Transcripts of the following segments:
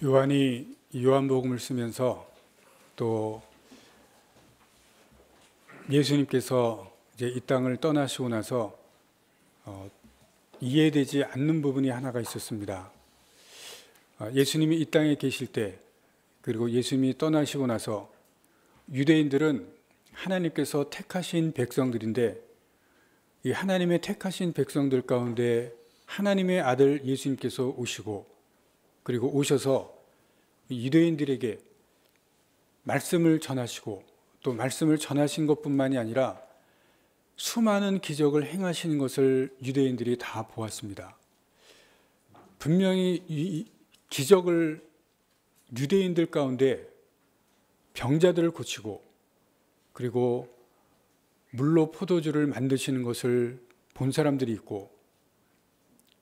요한이 요한복음을 쓰면서 또 예수님께서 이제 이 땅을 떠나시고 나서 이해되지 않는 부분이 하나가 있었습니다. 예수님이 이 땅에 계실 때, 그리고 예수님이 떠나시고 나서 유대인들은 하나님께서 택하신 백성들인데, 이 하나님의 택하신 백성들 가운데 하나님의 아들 예수님께서 오시고, 그리고 오셔서 유대인들에게 말씀을 전하시고, 또 말씀을 전하신 것뿐만이 아니라 수많은 기적을 행하시는 것을 유대인들이 다 보았습니다. 분명히 이 기적을 유대인들 가운데 병자들을 고치고, 그리고 물로 포도주를 만드시는 것을 본 사람들이 있고,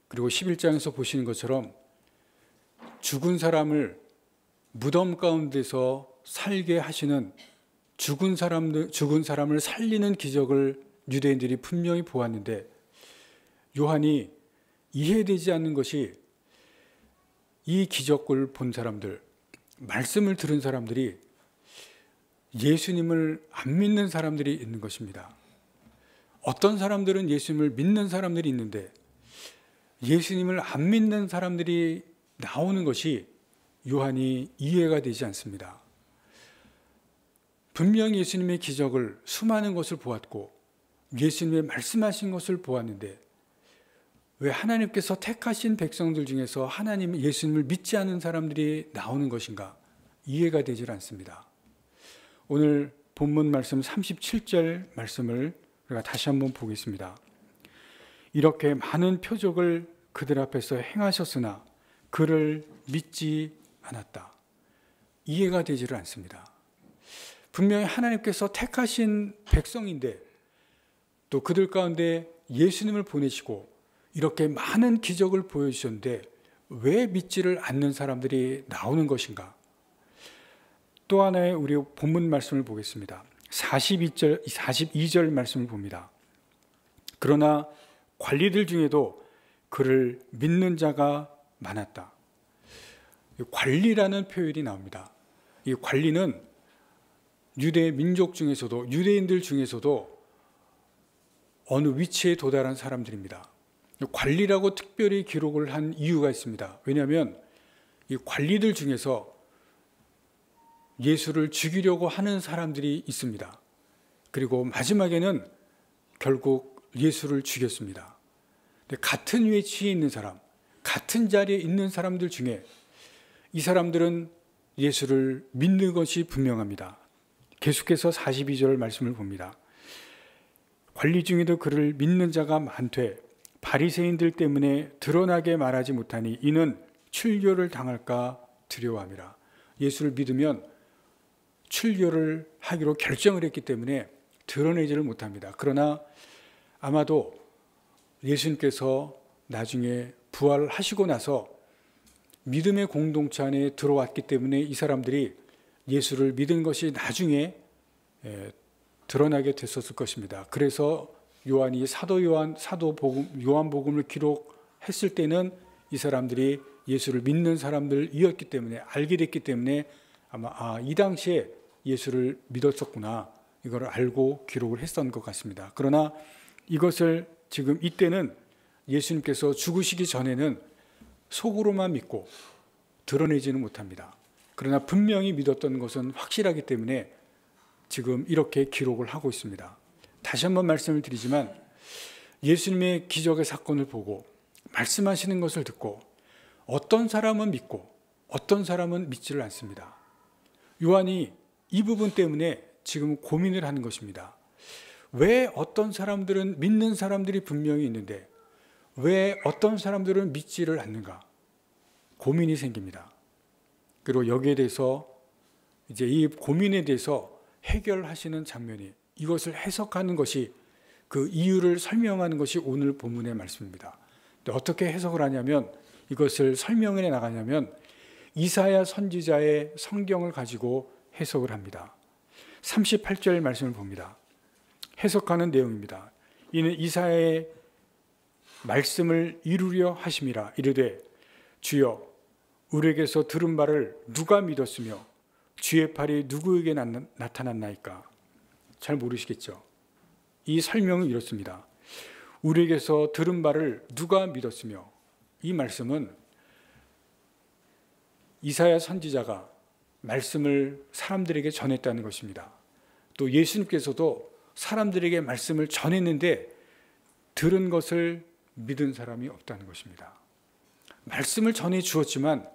그리고 11장에서 보시는 것처럼 죽은 사람을 무덤 가운데서 살게 하시는, 죽은 사람을 살리는 기적을 유대인들이 분명히 보았는데, 요한이 이해되지 않는 것이 이 기적을 본 사람들, 말씀을 들은 사람들이 예수님을 안 믿는 사람들이 있는 것입니다. 어떤 사람들은 예수님을 믿는 사람들이 있는데, 예수님을 안 믿는 사람들이 나오는 것이 요한이 이해가 되지 않습니다. 분명히 예수님의 기적을, 수많은 것을 보았고 예수님의 말씀하신 것을 보았는데, 왜 하나님께서 택하신 백성들 중에서 하나님 예수님을 믿지 않는 사람들이 나오는 것인가? 이해가 되질 않습니다. 오늘 본문 말씀 37절 말씀을 우리가 다시 한번 보겠습니다. 이렇게 많은 표적을 그들 앞에서 행하셨으나 그를 믿지 않았다. 이해가 되지를 않습니다. 분명히 하나님께서 택하신 백성인데, 또 그들 가운데 예수님을 보내시고 이렇게 많은 기적을 보여주셨는데 왜 믿지를 않는 사람들이 나오는 것인가? 또 하나의 우리 본문 말씀을 보겠습니다. 42절 말씀을 봅니다. 그러나 관리들 중에도 그를 믿는 자가 많았다. 관리라는 표현이 나옵니다. 이 관리는 유대 민족 중에서도, 유대인들 중에서도 어느 위치에 도달한 사람들입니다. 관리라고 특별히 기록을 한 이유가 있습니다. 왜냐하면 이 관리들 중에서 예수를 죽이려고 하는 사람들이 있습니다. 그리고 마지막에는 결국 예수를 죽였습니다. 같은 위치에 있는 사람, 같은 자리에 있는 사람들 중에 이 사람들은 예수를 믿는 것이 분명합니다. 계속해서 42절 말씀을 봅니다. 관리 중에도 그를 믿는 자가 많되 바리새인들 때문에 드러나게 말하지 못하니 이는 출교를 당할까 두려워함이라. 예수를 믿으면 출교를 하기로 결정을 했기 때문에 드러내지를 못합니다. 그러나 아마도 예수님께서 나중에 부활하시고 나서 믿음의 공동체 안에 들어왔기 때문에 이 사람들이 예수를 믿은 것이 나중에 드러나게 됐었을 것입니다. 그래서 요한이 요한복음을 기록했을 때는 이 사람들이 예수를 믿는 사람들이었기 때문에, 알게 됐기 때문에 아마 이 당시에 예수를 믿었었구나, 이걸 알고 기록을 했던 것 같습니다. 그러나 이것을 지금 이때는 예수님께서 죽으시기 전에는 속으로만 믿고 드러내지는 못합니다. 그러나 분명히 믿었던 것은 확실하기 때문에 지금 이렇게 기록을 하고 있습니다. 다시 한번 말씀을 드리지만, 예수님의 기적의 사건을 보고 말씀하시는 것을 듣고 어떤 사람은 믿고 어떤 사람은 믿지를 않습니다. 요한이 이 부분 때문에 지금 고민을 하는 것입니다. 왜 어떤 사람들은 믿는 사람들이 분명히 있는데 왜 어떤 사람들은 믿지를 않는가? 고민이 생깁니다. 그리고 여기에 대해서 이제 이 고민에 대해서 해결하시는 장면이, 이것을 해석하는 것이, 그 이유를 설명하는 것이 오늘 본문의 말씀입니다. 어떻게 해석을 하냐면, 이것을 설명해 나가냐면 이사야 선지자의 성경을 가지고 해석을 합니다. 38절 말씀을 봅니다. 해석하는 내용입니다. 이는 이사야의 말씀을 이루려 하심이라. 이르되 주여 우리에게서 들은 바를 누가 믿었으며 주의 팔이 누구에게 나타났나이까? 잘 모르시겠죠? 이 설명은 이렇습니다. 우리에게서 들은 바를 누가 믿었으며, 이 말씀은 이사야 선지자가 말씀을 사람들에게 전했다는 것입니다. 또 예수님께서도 사람들에게 말씀을 전했는데 들은 것을 믿은 사람이 없다는 것입니다. 말씀을 전해 주었지만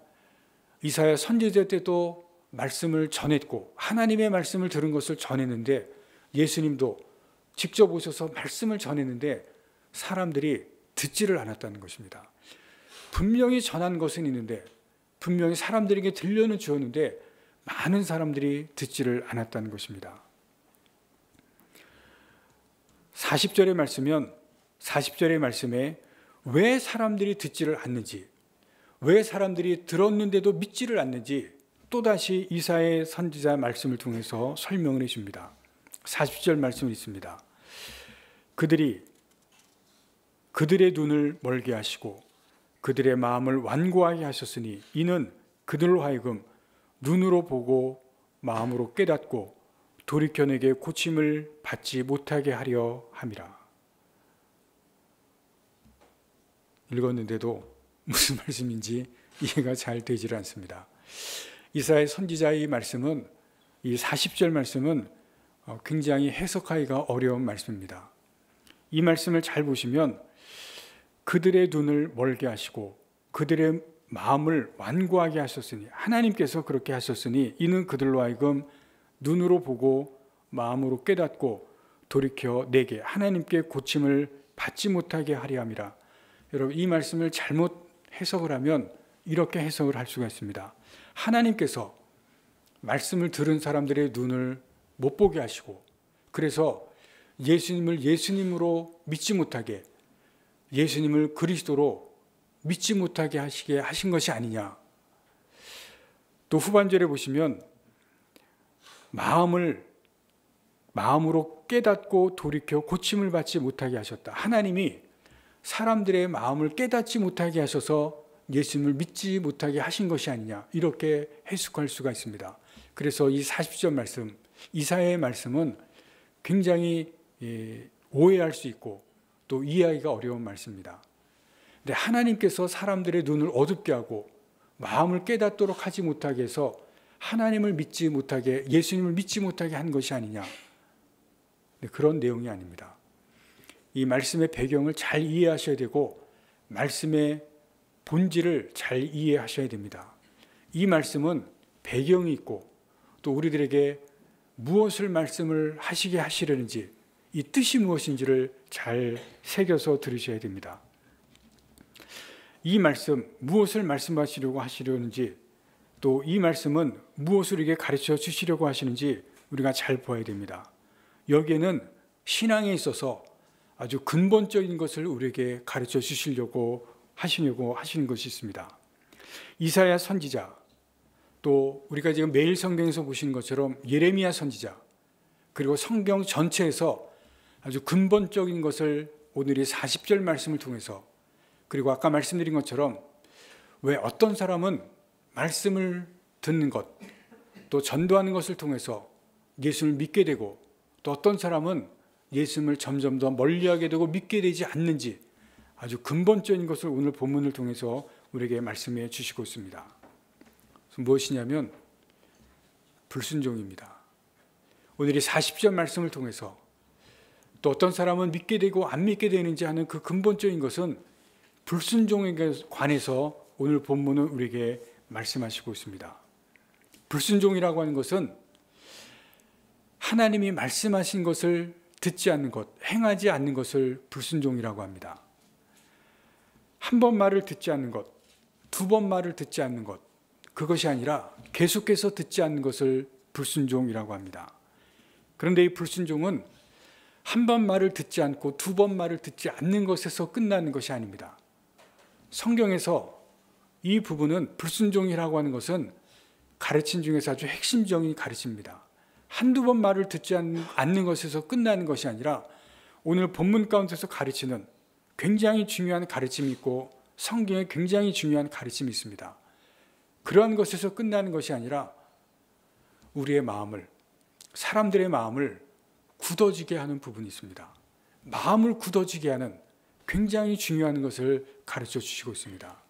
이사야 선지자 때도 말씀을 전했고 하나님의 말씀을 들은 것을 전했는데, 예수님도 직접 오셔서 말씀을 전했는데 사람들이 듣지를 않았다는 것입니다. 분명히 전한 것은 있는데, 분명히 사람들에게 들려는 주었는데 많은 사람들이 듣지를 않았다는 것입니다. 40절의 말씀에 왜 사람들이 듣지를 않는지, 왜 사람들이 들었는데도 믿지를 않는지 또다시 이사야 선지자 말씀을 통해서 설명을 해줍니다. 40절 말씀이 있습니다. 그들이 그들의 눈을 멀게 하시고 그들의 마음을 완고하게 하셨으니 이는 그들로 하여금 눈으로 보고 마음으로 깨닫고 돌이켜 내게 고침을 받지 못하게 하려 함이라. 읽었는데도 무슨 말씀인지 이해가 잘 되질 않습니다. 이사야 선지자의 말씀은, 이 40절 말씀은 굉장히 해석하기가 어려운 말씀입니다. 이 말씀을 잘 보시면 그들의 눈을 멀게 하시고 그들의 마음을 완고하게 하셨으니, 하나님께서 그렇게 하셨으니 이는 그들로 하여금 눈으로 보고 마음으로 깨닫고 돌이켜 내게 하나님께 고침을 받지 못하게 하려 함이라. 여러분, 이 말씀을 잘못 해석을 하면 이렇게 해석을 할 수가 있습니다. 하나님께서 말씀을 들은 사람들의 눈을 못 보게 하시고, 그래서 예수님을 예수님으로 믿지 못하게, 예수님을 그리스도로 믿지 못하게 하시게 하신 것이 아니냐. 또 후반절에 보시면 마음으로 깨닫고 돌이켜 고침을 받지 못하게 하셨다. 하나님이 사람들의 마음을 깨닫지 못하게 하셔서 예수님을 믿지 못하게 하신 것이 아니냐, 이렇게 해석할 수가 있습니다. 그래서 이 40절 말씀, 이사야의 말씀은 굉장히 오해할 수 있고 또 이해하기가 어려운 말씀입니다. 근데 하나님께서 사람들의 눈을 어둡게 하고 마음을 깨닫도록 하지 못하게 해서 하나님을 믿지 못하게, 예수님을 믿지 못하게 한 것이 아니냐, 그런 내용이 아닙니다. 이 말씀의 배경을 잘 이해하셔야 되고 말씀의 본질을 잘 이해하셔야 됩니다. 이 말씀은 배경이 있고 또 우리들에게 무엇을 말씀을 하시게 하시려는지, 이 뜻이 무엇인지를 잘 새겨서 들으셔야 됩니다. 이 말씀, 무엇을 말씀하시려고 하시려는지, 또 이 말씀은 무엇을 우리에게 가르쳐 주시려고 하시는지 우리가 잘 보아야 됩니다. 여기에는 신앙에 있어서 아주 근본적인 것을 우리에게 가르쳐 주시려고 하시는 것이 있습니다. 이사야 선지자, 또 우리가 지금 매일 성경에서 보시는 것처럼 예레미야 선지자, 그리고 성경 전체에서 아주 근본적인 것을 오늘의 40절 말씀을 통해서, 그리고 아까 말씀드린 것처럼 왜 어떤 사람은 말씀을 듣는 것, 또 전도하는 것을 통해서 예수를 믿게 되고, 또 어떤 사람은 예수님을 점점 더 멀리하게 되고 믿게 되지 않는지, 아주 근본적인 것을 오늘 본문을 통해서 우리에게 말씀해 주시고 있습니다. 무엇이냐면 불순종입니다. 오늘 이 40절 말씀을 통해서 또 어떤 사람은 믿게 되고 안 믿게 되는지 하는 그 근본적인 것은 불순종에 관해서 오늘 본문은 우리에게 말씀하시고 있습니다. 불순종이라고 하는 것은 하나님이 말씀하신 것을 듣지 않는 것, 행하지 않는 것을 불순종이라고 합니다. 한 번 말을 듣지 않는 것, 두 번 말을 듣지 않는 것, 그것이 아니라 계속해서 듣지 않는 것을 불순종이라고 합니다. 그런데 이 불순종은 한 번 말을 듣지 않고 두 번 말을 듣지 않는 것에서 끝나는 것이 아닙니다. 성경에서 이 부분은, 불순종이라고 하는 것은 가르침 중에서 아주 핵심적인 가르침입니다. 한두 번 말을 듣지 않는 것에서 끝나는 것이 아니라 오늘 본문 가운데서 가르치는 굉장히 중요한 가르침이 있고 성경에 굉장히 중요한 가르침이 있습니다. 그러한 것에서 끝나는 것이 아니라 우리의 마음을, 사람들의 마음을 굳어지게 하는 부분이 있습니다. 마음을 굳어지게 하는 굉장히 중요한 것을 가르쳐 주시고 있습니다.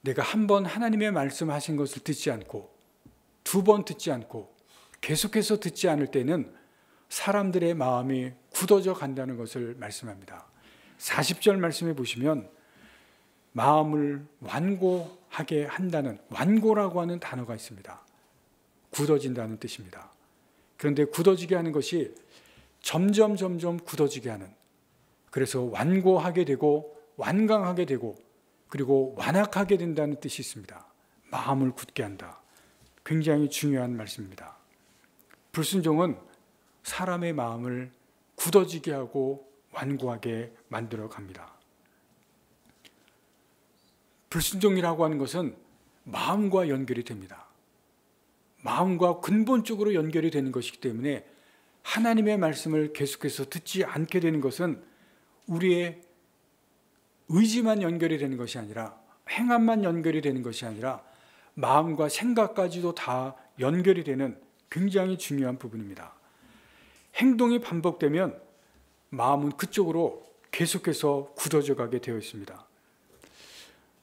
내가 한 번 하나님의 말씀하신 것을 듣지 않고, 두 번 듣지 않고, 계속해서 듣지 않을 때는 사람들의 마음이 굳어져 간다는 것을 말씀합니다. 40절 말씀해 보시면 마음을 완고하게 한다는, 완고라고 하는 단어가 있습니다. 굳어진다는 뜻입니다. 그런데 굳어지게 하는 것이 점점 굳어지게 하는, 그래서 완고하게 되고 완강하게 되고 그리고 완악하게 된다는 뜻이 있습니다. 마음을 굳게 한다. 굉장히 중요한 말씀입니다. 불순종은 사람의 마음을 굳어지게 하고 완고하게 만들어 갑니다. 불순종이라고 하는 것은 마음과 연결이 됩니다. 마음과 근본적으로 연결이 되는 것이기 때문에 하나님의 말씀을 계속해서 듣지 않게 되는 것은 우리의 의지만 연결이 되는 것이 아니라, 행함만 연결이 되는 것이 아니라 마음과 생각까지도 다 연결이 되는 굉장히 중요한 부분입니다. 행동이 반복되면 마음은 그쪽으로 계속해서 굳어져 가게 되어 있습니다.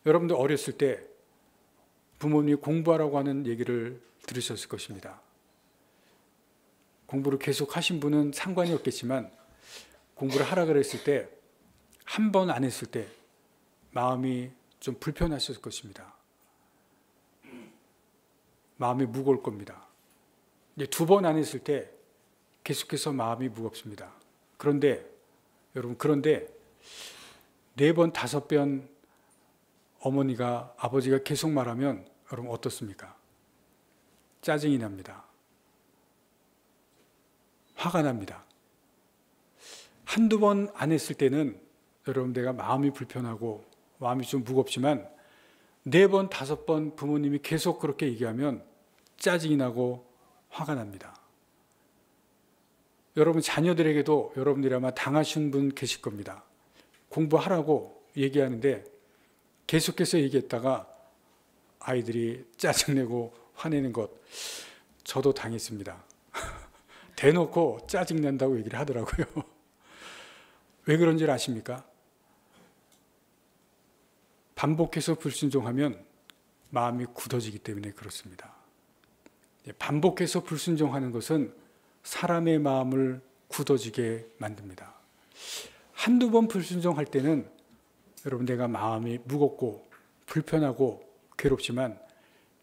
여러분들 어렸을 때 부모님이 공부하라고 하는 얘기를 들으셨을 것입니다. 공부를 계속 하신 분은 상관이 없겠지만 공부를 하라 그랬을 때 한 번 안 했을 때 마음이 좀 불편하셨을 것입니다. 마음이 무거울 겁니다. 두 번 안 했을 때 계속해서 마음이 무겁습니다. 그런데 여러분, 그런데 4번, 5번 어머니가, 아버지가 계속 말하면 여러분 어떻습니까? 짜증이 납니다. 화가 납니다. 한두 번 안 했을 때는 여러분 내가 마음이 불편하고 마음이 좀 무겁지만 4번, 5번 부모님이 계속 그렇게 얘기하면 짜증이 나고 화가 납니다. 여러분 자녀들에게도 여러분들이 아마 당하신 분 계실 겁니다. 공부하라고 얘기하는데 계속해서 얘기했다가 아이들이 짜증내고 화내는 것, 저도 당했습니다. 대놓고 짜증난다고 얘기를 하더라고요. 왜 그런 줄 아십니까? 반복해서 불순종하면 마음이 굳어지기 때문에 그렇습니다. 반복해서 불순종하는 것은 사람의 마음을 굳어지게 만듭니다. 한두 번 불순종할 때는 여러분 내가 마음이 무겁고 불편하고 괴롭지만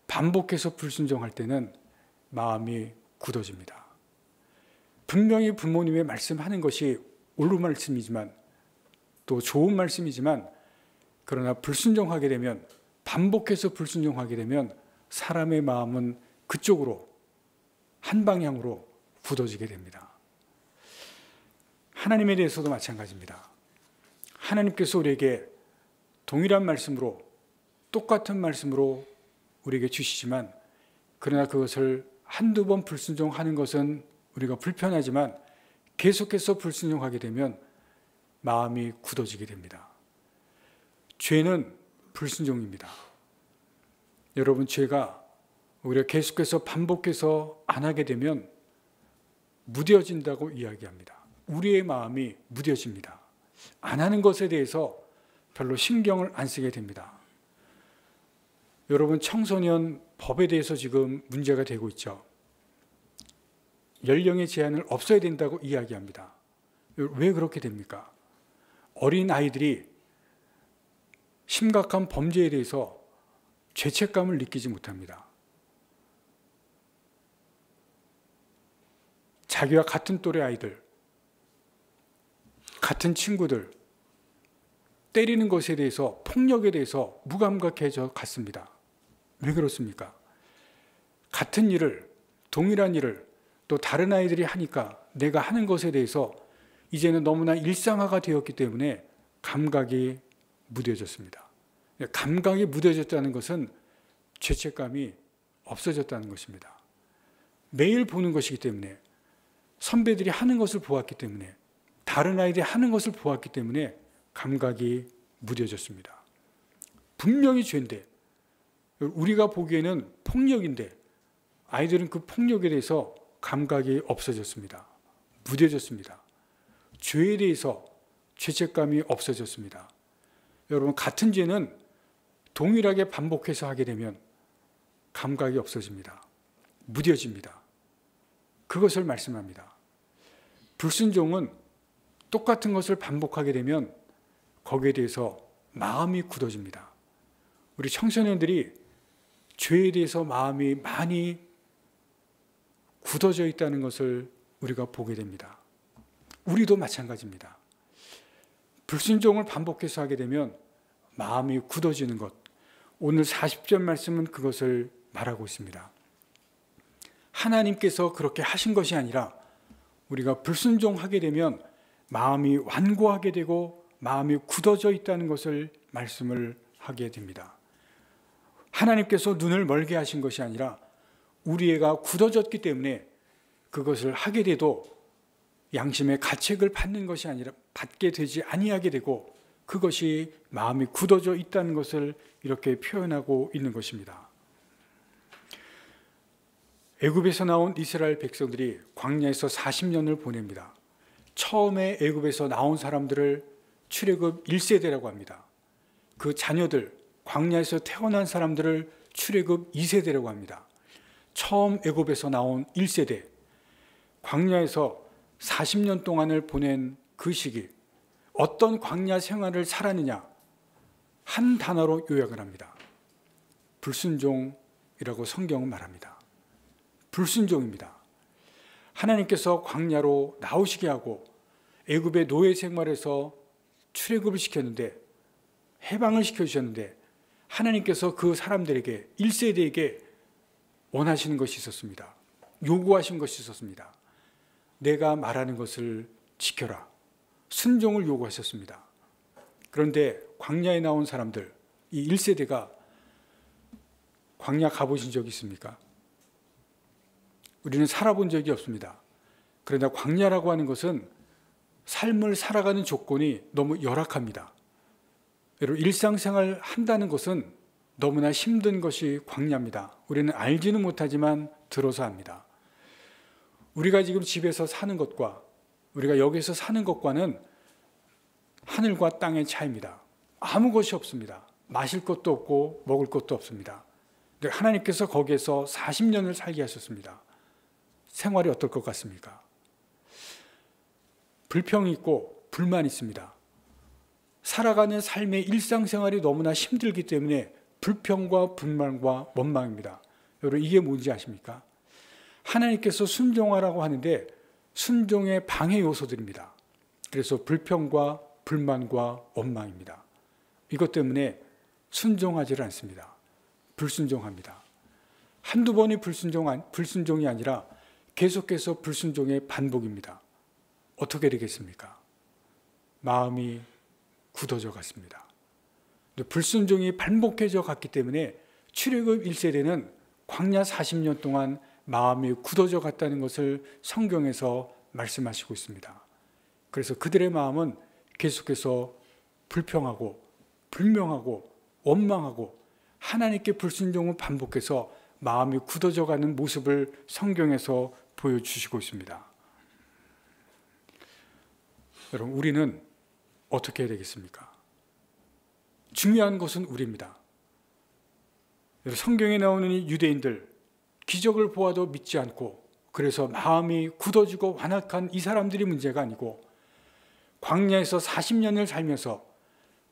반복해서 불순종할 때는 마음이 굳어집니다. 분명히 부모님의 말씀하는 것이 옳은 말씀이지만 또 좋은 말씀이지만 그러나 불순종하게 되면, 반복해서 불순종하게 되면 사람의 마음은 그쪽으로, 한 방향으로 굳어지게 됩니다. 하나님에 대해서도 마찬가지입니다. 하나님께서 우리에게 동일한 말씀으로, 똑같은 말씀으로 우리에게 주시지만 그러나 그것을 한두 번 불순종하는 것은 우리가 불편하지만 계속해서 불순종하게 되면 마음이 굳어지게 됩니다. 죄는 불순종입니다. 여러분, 죄가 우리가 계속해서 반복해서 안 하게 되면 무뎌진다고 이야기합니다. 우리의 마음이 무뎌집니다. 안 하는 것에 대해서 별로 신경을 안 쓰게 됩니다. 여러분, 청소년 법에 대해서 지금 문제가 되고 있죠. 연령의 제한을 없애야 된다고 이야기합니다. 왜 그렇게 됩니까? 어린 아이들이 심각한 범죄에 대해서 죄책감을 느끼지 못합니다. 자기와 같은 또래 아이들, 같은 친구들, 때리는 것에 대해서, 폭력에 대해서 무감각해져 갔습니다. 왜 그렇습니까? 같은 일을, 동일한 일을 또 다른 아이들이 하니까 내가 하는 것에 대해서 이제는 너무나 일상화가 되었기 때문에 감각이 무뎌졌습니다. 감각이 무뎌졌다는 것은 죄책감이 없어졌다는 것입니다. 매일 보는 것이기 때문에, 선배들이 하는 것을 보았기 때문에, 다른 아이들이 하는 것을 보았기 때문에 감각이 무뎌졌습니다. 분명히 죄인데 우리가 보기에는 폭력인데 아이들은 그 폭력에 대해서 감각이 없어졌습니다. 무뎌졌습니다. 죄에 대해서 죄책감이 없어졌습니다. 여러분, 같은 죄는 동일하게 반복해서 하게 되면 감각이 없어집니다. 무뎌집니다. 그것을 말씀합니다. 불순종은 똑같은 것을 반복하게 되면 거기에 대해서 마음이 굳어집니다. 우리 청소년들이 죄에 대해서 마음이 많이 굳어져 있다는 것을 우리가 보게 됩니다. 우리도 마찬가지입니다. 불순종을 반복해서 하게 되면 마음이 굳어지는 것, 오늘 40절 말씀은 그것을 말하고 있습니다. 하나님께서 그렇게 하신 것이 아니라 우리가 불순종하게 되면 마음이 완고하게 되고 마음이 굳어져 있다는 것을 말씀을 하게 됩니다. 하나님께서 눈을 멀게 하신 것이 아니라 우리 애가 굳어졌기 때문에 그것을 하게 돼도 양심의 가책을 받는 것이 아니라 받게 되지 아니하게 되고 그것이 마음이 굳어져 있다는 것을 이렇게 표현하고 있는 것입니다. 애굽에서 나온 이스라엘 백성들이 광야에서 40년을 보냅니다. 처음에 애굽에서 나온 사람들을 출애굽 1세대라고 합니다. 그 자녀들, 광야에서 태어난 사람들을 출애굽 2세대라고 합니다. 처음 애굽에서 나온 1세대, 광야에서 40년 동안을 보낸 그 시기, 어떤 광야 생활을 살았느냐, 한 단어로 요약을 합니다. 불순종이라고 성경은 말합니다. 불순종입니다. 하나님께서 광야로 나오시게 하고 애굽의 노예 생활에서 출애굽을 시켰는데, 해방을 시켜주셨는데 하나님께서 그 사람들에게, 1세대에게 원하시는 것이 있었습니다. 요구하신 것이 있었습니다. 내가 말하는 것을 지켜라. 순종을 요구하셨습니다. 그런데 광야에 나온 사람들, 이 1세대가 광야 가보신 적이 있습니까? 우리는 살아본 적이 없습니다. 그러나 광야라고 하는 것은 삶을 살아가는 조건이 너무 열악합니다. 여러분, 일상생활 한다는 것은 너무나 힘든 것이 광야입니다. 우리는 알지는 못하지만 들어서 합니다. 우리가 지금 집에서 사는 것과 우리가 여기서 사는 것과는 하늘과 땅의 차이입니다. 아무 것이 없습니다. 마실 것도 없고 먹을 것도 없습니다. 근데 하나님께서 거기에서 40년을 살게 하셨습니다. 생활이 어떨 것 같습니까? 불평이 있고 불만이 있습니다. 살아가는 삶의 일상생활이 너무나 힘들기 때문에 불평과 불만과 원망입니다. 여러분, 이게 뭔지 아십니까? 하나님께서 순종하라고 하는데 순종의 방해 요소들입니다. 그래서 불평과 불만과 원망입니다. 이것 때문에 순종하지를 않습니다. 불순종합니다. 한두 번이 불순종이 아니라 계속해서 불순종의 반복입니다. 어떻게 되겠습니까? 마음이 굳어져 갔습니다. 불순종이 반복해져 갔기 때문에 출애굽 1세대는 광야 40년 동안 마음이 굳어져 갔다는 것을 성경에서 말씀하시고 있습니다. 그래서 그들의 마음은 계속해서 불평하고 불명하고 원망하고 하나님께 불순종을 반복해서 마음이 굳어져 가는 모습을 성경에서 보여주시고 있습니다. 여러분, 우리는 어떻게 해야 되겠습니까? 중요한 것은 우리입니다. 성경에 나오는 이 유대인들, 기적을 보아도 믿지 않고 그래서 마음이 굳어지고 완악한 이 사람들이 문제가 아니고 광야에서 40년을 살면서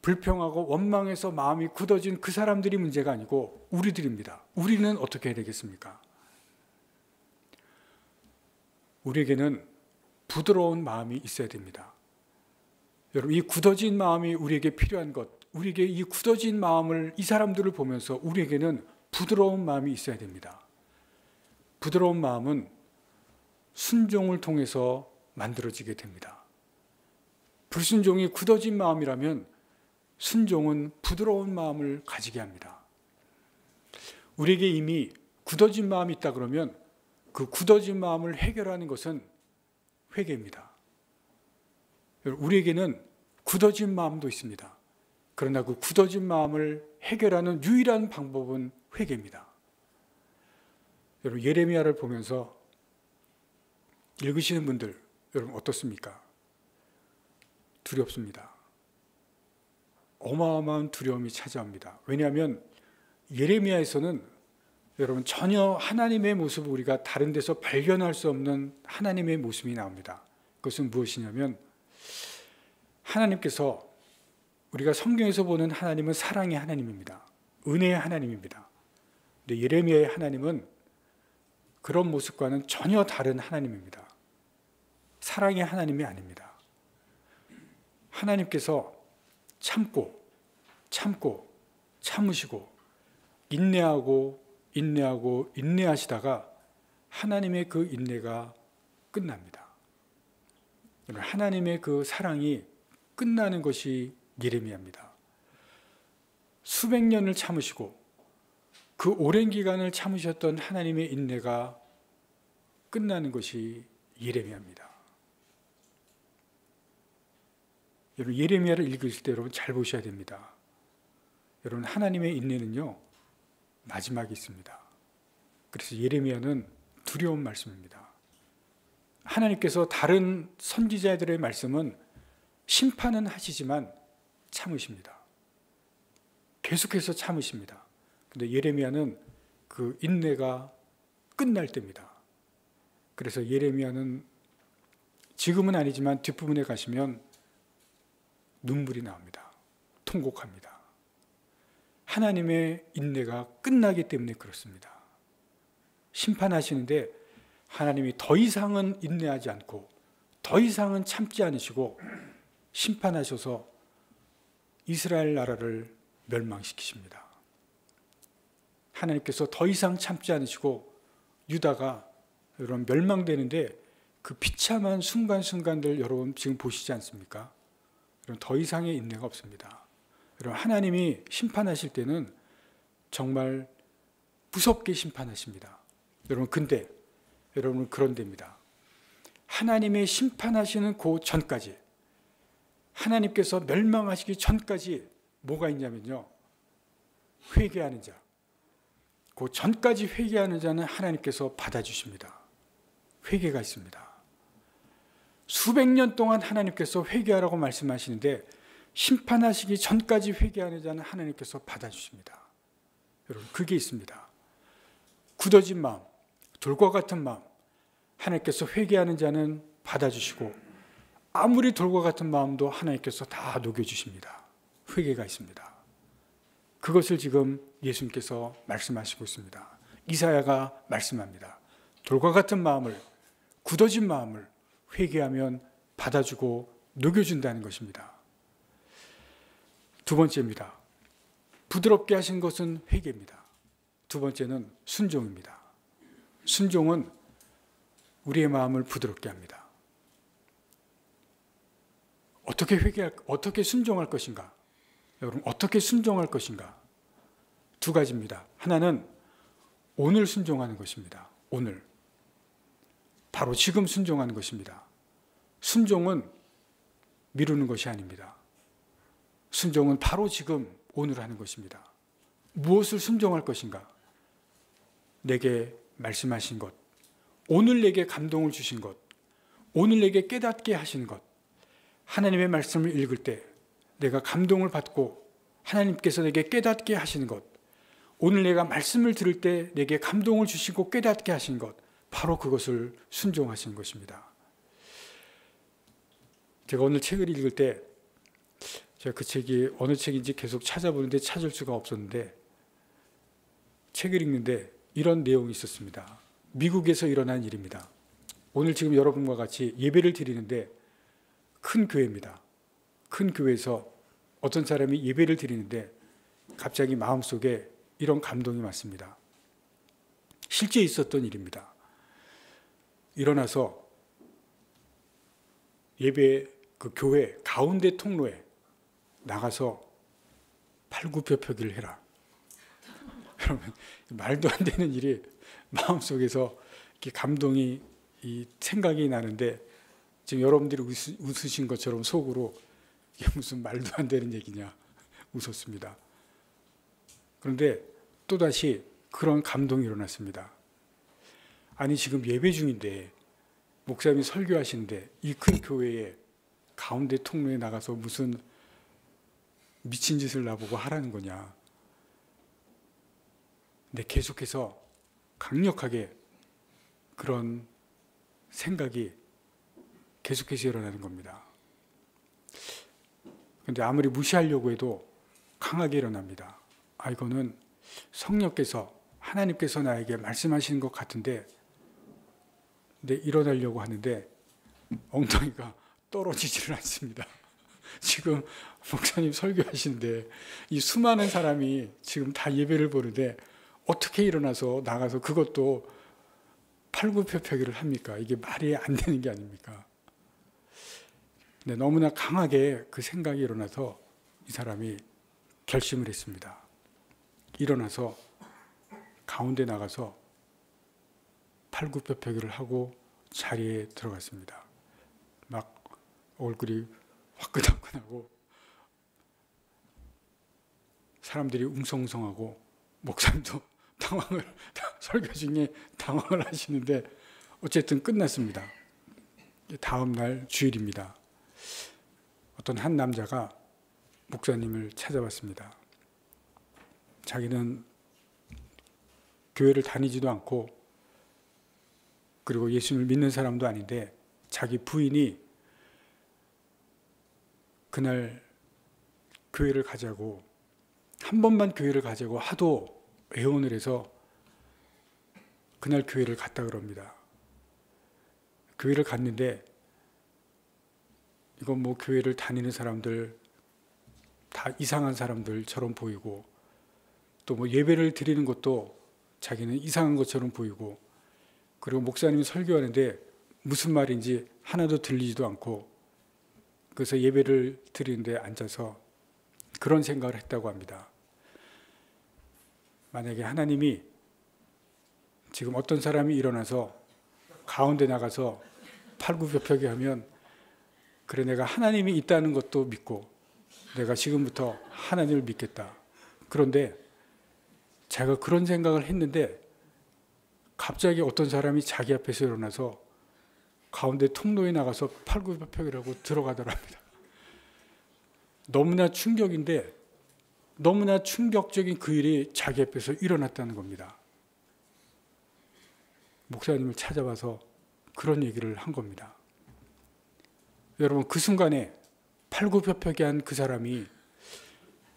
불평하고 원망해서 마음이 굳어진 그 사람들이 문제가 아니고 우리들입니다. 우리는 어떻게 해야 되겠습니까? 우리에게는 부드러운 마음이 있어야 됩니다. 여러분, 이 굳어진 마음이 우리에게 필요한 것, 우리에게 이 굳어진 마음을, 이 사람들을 보면서 우리에게는 부드러운 마음이 있어야 됩니다. 부드러운 마음은 순종을 통해서 만들어지게 됩니다. 불순종이 굳어진 마음이라면 순종은 부드러운 마음을 가지게 합니다. 우리에게 이미 굳어진 마음이 있다 그러면 그 굳어진 마음을 해결하는 것은 회개입니다. 우리에게는 굳어진 마음도 있습니다. 그러나 그 굳어진 마음을 해결하는 유일한 방법은 회개입니다. 여러분, 예레미야를 보면서 읽으시는 분들 여러분 어떻습니까? 두렵습니다. 어마어마한 두려움이 찾아옵니다. 왜냐하면 예레미야에서는 여러분 전혀 하나님의 모습을 우리가 다른 데서 발견할 수 없는 하나님의 모습이 나옵니다. 그것은 무엇이냐면 하나님께서 우리가 성경에서 보는 하나님은 사랑의 하나님입니다. 은혜의 하나님입니다. 근데 예레미야의 하나님은 그런 모습과는 전혀 다른 하나님입니다. 사랑의 하나님이 아닙니다. 하나님께서 참으시고 인내하시다가 하나님의 그 인내가 끝납니다. 하나님의 그 사랑이 끝나는 것이 예레미야입니다. 수백 년을 참으시고 그 오랜 기간을 참으셨던 하나님의 인내가 끝나는 것이 예레미야입니다. 여러분, 예레미야를 읽으실 때 여러분 잘 보셔야 됩니다. 여러분, 하나님의 인내는요 마지막이 있습니다. 그래서 예레미야는 두려운 말씀입니다. 하나님께서 다른 선지자들의 말씀은 심판은 하시지만 참으십니다. 계속해서 참으십니다. 근데 예레미야는 그 인내가 끝날 때입니다. 그래서 예레미야는 지금은 아니지만 뒷부분에 가시면 눈물이 나옵니다. 통곡합니다. 하나님의 인내가 끝나기 때문에 그렇습니다. 심판하시는데 하나님이 더 이상은 인내하지 않고 더 이상은 참지 않으시고 심판하셔서 이스라엘 나라를 멸망시키십니다. 하나님께서 더 이상 참지 않으시고 유다가 여러분 멸망되는데 그 비참한 순간순간들 여러분 지금 보시지 않습니까? 여러분 더 이상의 인내가 없습니다. 여러분 하나님이 심판하실 때는 정말 무섭게 심판하십니다. 여러분 근데 여러분 그런 데입니다. 하나님의 심판하시는 그 전까지 하나님께서 멸망하시기 전까지 뭐가 있냐면요. 회개하는 자. 그 전까지 회개하는 자는 하나님께서 받아주십니다. 회개가 있습니다. 수백 년 동안 하나님께서 회개하라고 말씀하시는데 심판하시기 전까지 회개하는 자는 하나님께서 받아주십니다. 여러분 그게 있습니다. 굳어진 마음, 돌과 같은 마음, 하나님께서 회개하는 자는 받아주시고 아무리 돌과 같은 마음도 하나님께서 다 녹여주십니다. 회개가 있습니다. 그것을 지금 예수님께서 말씀하시고 있습니다. 이사야가 말씀합니다. 돌과 같은 마음을, 굳어진 마음을 회개하면 받아주고 녹여준다는 것입니다. 두 번째입니다. 부드럽게 하신 것은 회개입니다. 두 번째는 순종입니다. 순종은 우리의 마음을 부드럽게 합니다. 어떻게 순종할 것인가? 여러분, 어떻게 순종할 것인가? 두 가지입니다. 하나는 오늘 순종하는 것입니다. 오늘. 바로 지금 순종하는 것입니다. 순종은 미루는 것이 아닙니다. 순종은 바로 지금 오늘 하는 것입니다. 무엇을 순종할 것인가? 내게 말씀하신 것, 오늘 내게 감동을 주신 것, 오늘 내게 깨닫게 하신 것, 하나님의 말씀을 읽을 때 내가 감동을 받고 하나님께서 내게 깨닫게 하시는 것, 오늘 내가 말씀을 들을 때 내게 감동을 주시고 깨닫게 하신 것, 바로 그것을 순종하시는 것입니다. 제가 오늘 책을 읽을 때 제가 그 책이 어느 책인지 계속 찾아보는데 찾을 수가 없었는데 책을 읽는데 이런 내용이 있었습니다. 미국에서 일어난 일입니다. 오늘 지금 여러분과 같이 예배를 드리는데 큰 교회입니다. 큰 교회에서 어떤 사람이 예배를 드리는데 갑자기 마음속에 이런 감동이 왔습니다. 실제 있었던 일입니다. 일어나서 예배 그 교회 가운데 통로에 나가서 팔굽혀펴기를 해라. 여러분 말도 안 되는 일이 마음속에서 이렇게 감동이 생각이 나는데 지금 여러분들이 웃으신 것처럼 속으로 이게 무슨 말도 안 되는 얘기냐 웃었습니다. 그런데 또다시 그런 감동이 일어났습니다. 아니 지금 예배 중인데 목사님이 설교하시는데 이 큰 교회에 가운데 통로에 나가서 무슨 미친 짓을 나보고 하라는 거냐. 근데 계속해서 강력하게 그런 생각이 계속해서 일어나는 겁니다. 근데 아무리 무시하려고 해도 강하게 일어납니다. 아, 이거는 성령께서, 하나님께서 나에게 말씀하시는 것 같은데, 근데 일어나려고 하는데 엉덩이가 떨어지지를 않습니다. 지금 목사님 설교하시는데 이 수많은 사람이 지금 다 예배를 보는데 어떻게 일어나서 나가서 그것도 팔굽혀펴기를 합니까? 이게 말이 안 되는 게 아닙니까? 근데 너무나 강하게 그 생각이 일어나서 이 사람이 결심을 했습니다. 일어나서 가운데 나가서 팔굽혀펴기를 하고 자리에 들어갔습니다. 막 얼굴이 화끈화끈하고 사람들이 웅성웅성하고 목사님도 설교 중에 당황을 하시는데 어쨌든 끝났습니다. 다음 날 주일입니다. 어떤 한 남자가 목사님을 찾아왔습니다. 자기는 교회를 다니지도 않고 그리고 예수님을 믿는 사람도 아닌데 자기 부인이 그날 교회를 가자고, 한 번만 교회를 가자고 하도 애원을 해서 그날 교회를 갔다 그럽니다. 교회를 갔는데 이건 뭐 교회를 다니는 사람들 다 이상한 사람들처럼 보이고 또 뭐 예배를 드리는 것도 자기는 이상한 것처럼 보이고 그리고 목사님이 설교하는데 무슨 말인지 하나도 들리지도 않고 그래서 예배를 드리는데 앉아서 그런 생각을 했다고 합니다. 만약에 하나님이 지금 어떤 사람이 일어나서 가운데 나가서 팔굽혀펴기 하면 그래 내가 하나님이 있다는 것도 믿고 내가 지금부터 하나님을 믿겠다. 그런데 제가 그런 생각을 했는데 갑자기 어떤 사람이 자기 앞에서 일어나서 가운데 통로에 나가서 팔굽혀펴기를 하고 들어가더랍니다. 너무나 충격인데 너무나 충격적인 그 일이 자기 앞에서 일어났다는 겁니다. 목사님을 찾아와서 그런 얘기를 한 겁니다. 여러분 그 순간에 팔굽혀펴기 한 그 사람이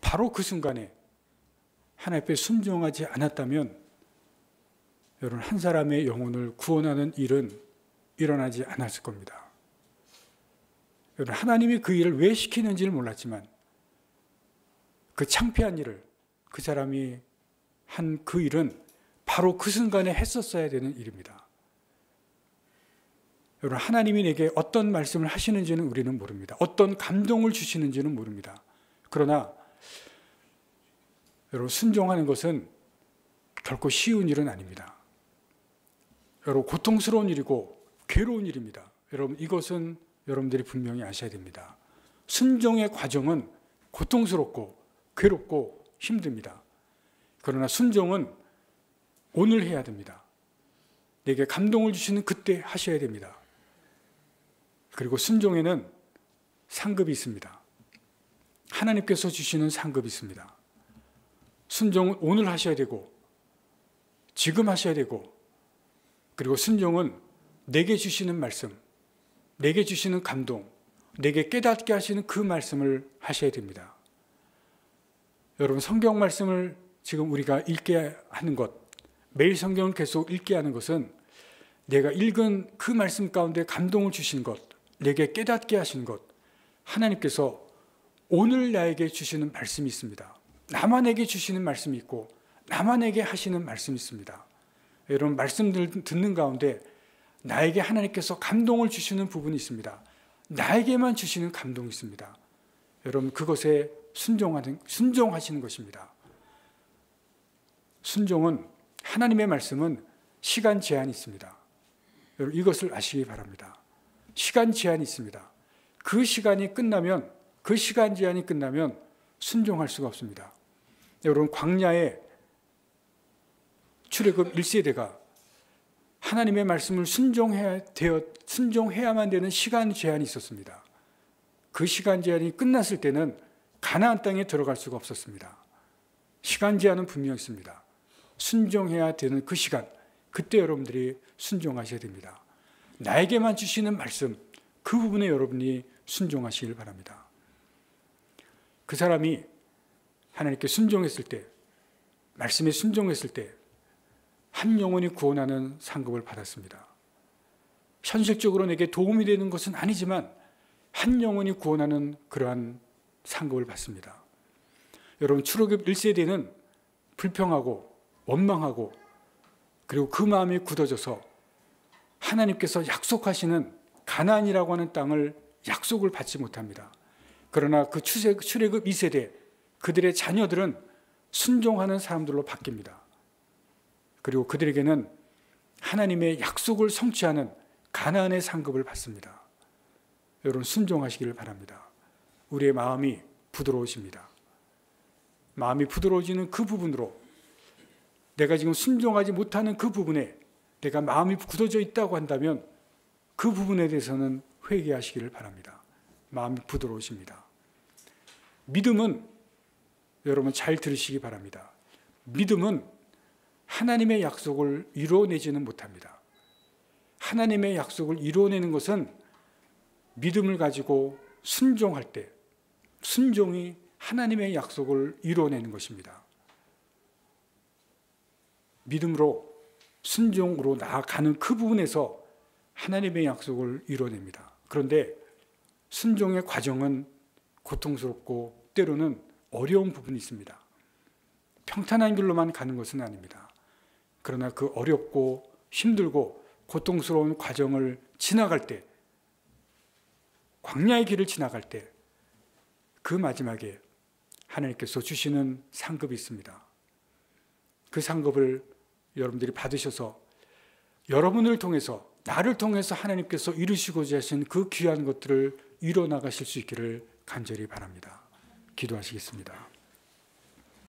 바로 그 순간에 하나님 앞에 순종하지 않았다면 여러분 한 사람의 영혼을 구원하는 일은 일어나지 않았을 겁니다. 여러분 하나님이 그 일을 왜 시키는지를 몰랐지만 그 창피한 일을 그 사람이 한 그 일은 바로 그 순간에 했었어야 되는 일입니다. 여러분 하나님이 내게 어떤 말씀을 하시는지는 우리는 모릅니다. 어떤 감동을 주시는지는 모릅니다. 그러나 여러분 순종하는 것은 결코 쉬운 일은 아닙니다. 여러분 고통스러운 일이고 괴로운 일입니다. 여러분 이것은 여러분들이 분명히 아셔야 됩니다. 순종의 과정은 고통스럽고 괴롭고 힘듭니다. 그러나 순종은 오늘 해야 됩니다. 내게 감동을 주시는 그때 하셔야 됩니다. 그리고 순종에는 상급이 있습니다. 하나님께서 주시는 상급이 있습니다. 순종은 오늘 하셔야 되고 지금 하셔야 되고 그리고 순종은 내게 주시는 말씀, 내게 주시는 감동, 내게 깨닫게 하시는 그 말씀을 하셔야 됩니다. 여러분 성경 말씀을 지금 우리가 읽게 하는 것, 매일 성경을 계속 읽게 하는 것은 내가 읽은 그 말씀 가운데 감동을 주신 것, 내게 깨닫게 하신 것, 하나님께서 오늘 나에게 주시는 말씀이 있습니다. 나만에게 주시는 말씀이 있고 나만에게 하시는 말씀이 있습니다. 여러분 말씀들 듣는 가운데 나에게 하나님께서 감동을 주시는 부분이 있습니다. 나에게만 주시는 감동이 있습니다. 여러분 그것에 순종하시는 것입니다. 순종은 하나님의 말씀은 시간 제한이 있습니다. 여러분 이것을 아시기 바랍니다. 시간 제한이 있습니다. 그 시간이 끝나면 그 시간 제한이 끝나면 순종할 수가 없습니다. 여러분 광야에 출애굽 1세대가 하나님의 말씀을 순종해야만 되는 시간 제한이 있었습니다. 그 시간 제한이 끝났을 때는 가나안 땅에 들어갈 수가 없었습니다. 시간 제한은 분명했습니다. 순종해야 되는 그 시간, 그때 여러분들이 순종하셔야 됩니다. 나에게만 주시는 말씀, 그 부분에 여러분이 순종하시길 바랍니다. 그 사람이 하나님께 순종했을 때, 말씀에 순종했을 때 한 영혼이 구원하는 상급을 받았습니다. 현실적으로 내게 도움이 되는 것은 아니지만 한 영혼이 구원하는 그러한 상급을 받습니다. 여러분, 출애굽 1세대는 불평하고 원망하고 그리고 그 마음이 굳어져서 하나님께서 약속하시는 가나안이라고 하는 땅을 약속을 받지 못합니다. 그러나 그 출애굽 2세대 그들의 자녀들은 순종하는 사람들로 바뀝니다. 그리고 그들에게는 하나님의 약속을 성취하는 가나안의 상급을 받습니다. 여러분, 순종하시기를 바랍니다. 우리의 마음이 부드러우십니다. 마음이 부드러워지는 그 부분으로, 내가 지금 순종하지 못하는 그 부분에 내가 마음이 굳어져 있다고 한다면 그 부분에 대해서는 회개하시기를 바랍니다. 마음이 부드러우십니다. 믿음은, 여러분 잘 들으시기 바랍니다. 믿음은 하나님의 약속을 이루어내지는 못합니다. 하나님의 약속을 이루어내는 것은 믿음을 가지고 순종할 때, 순종이 하나님의 약속을 이루어내는 것입니다. 믿음으로 순종으로 나아가는 그 부분에서 하나님의 약속을 이루어냅니다. 그런데 순종의 과정은 고통스럽고 때로는 어려운 부분이 있습니다. 평탄한 길로만 가는 것은 아닙니다. 그러나 그 어렵고 힘들고 고통스러운 과정을 지나갈 때, 광야의 길을 지나갈 때 그 마지막에 하나님께서 주시는 상급이 있습니다. 그 상급을 여러분들이 받으셔서 여러분을 통해서, 나를 통해서 하나님께서 이루시고자 하신 그 귀한 것들을 이뤄나가실 수 있기를 간절히 바랍니다. 기도하시겠습니다.